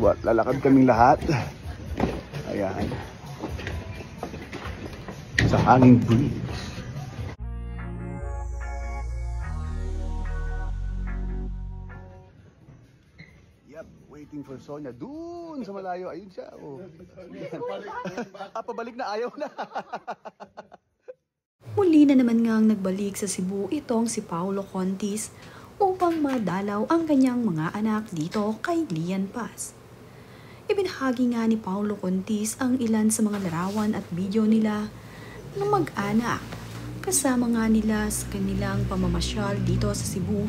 Lalakad kaming lahat. Ayan. Sa hanging bridge. Yep, waiting for Sonia. Doon sa malayo. Ayun siya. Oh. Pabalik na, ayaw na. Muli na naman ngang nagbalik sa Cebu itong si Paulo Contis upang madalaw ang kanyang mga anak dito kay Lian Paz. Ibinahagi nga ni Paulo Contis ang ilan sa mga larawan at video nila ng mag-anak kasama nga nila sa kanilang pamamasyal dito sa Cebu.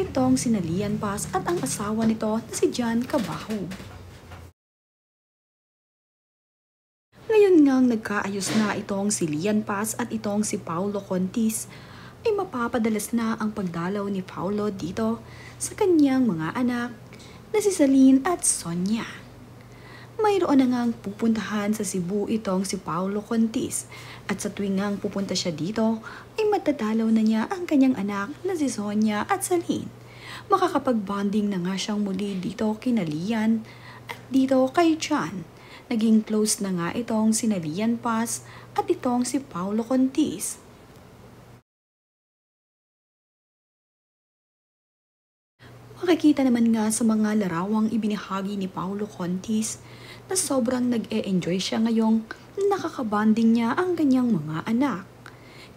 Itong sina Lian Paz at ang asawa nito na si John Cabahug. Ngayon ngang nagkaayos na itong si Lian Paz at itong si Paulo Contis ay mapapadalas na ang pagdalaw ni Paulo dito sa kanyang mga anak na si Celine at Sonia. Mayroon na ngang pupuntahan sa Cebu itong si Paulo Contis at sa tuwing ngang pupunta siya dito ay matadalaw na niya ang kanyang anak na si Sonia at Celine. Makakapag-bonding na nga siyang muli dito kina Lian at dito kay John. Naging close na nga itong si Lian Paz at itong si Paulo Contis. Makikita naman nga sa mga larawang ibinahagi ni Paulo Contis na sobrang nag-e-enjoy siya ngayong nakakabanding niya ang kanyang mga anak.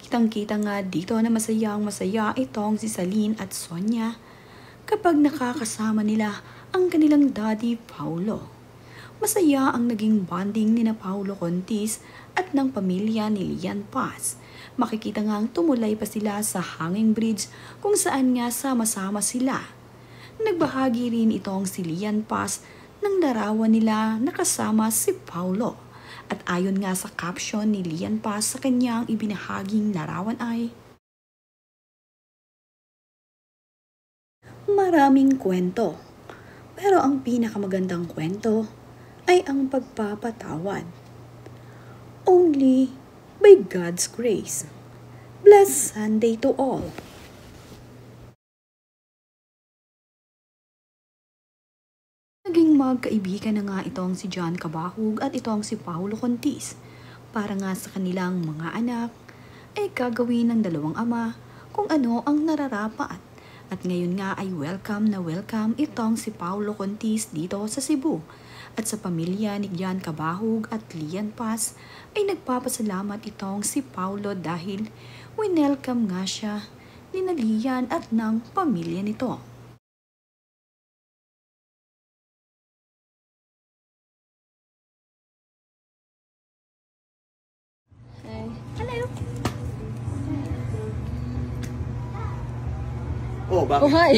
Kitang-kita nga dito na masayang-masaya itong si Celine at Sonia kapag nakakasama nila ang kanilang daddy Paulo. Masaya ang naging bonding ni na Paulo Contis at ng pamilya ni Lian Paz. Makikita ngang tumulay pa sila sa hanging bridge kung saan nga sama-sama sila. Nagbahagi rin itong si Lian Paz ng larawan nila nakasama si Paulo. At ayon nga sa caption ni Lian Paz sa kanyang ibinahaging larawan ay, "Maraming kwento, pero ang pinakamagandang kwento ay ang pagpapatawad. Only by God's grace. Blessed Sunday to all." Naging magkaibigan na nga itong si John Cabahug at itong si Paulo Contis para nga sa kanilang mga anak ay gagawin ng dalawang ama kung ano ang nararapat. At ngayon nga ay welcome na welcome itong si Paulo Contis dito sa Cebu. At sa pamilya ni John Cabahug at Lian Paz ay nagpapasalamat itong si Paulo dahil winelcome nga siya ni Lian at ng pamilya nito. Hello. Oh, bakit? Oh, hi.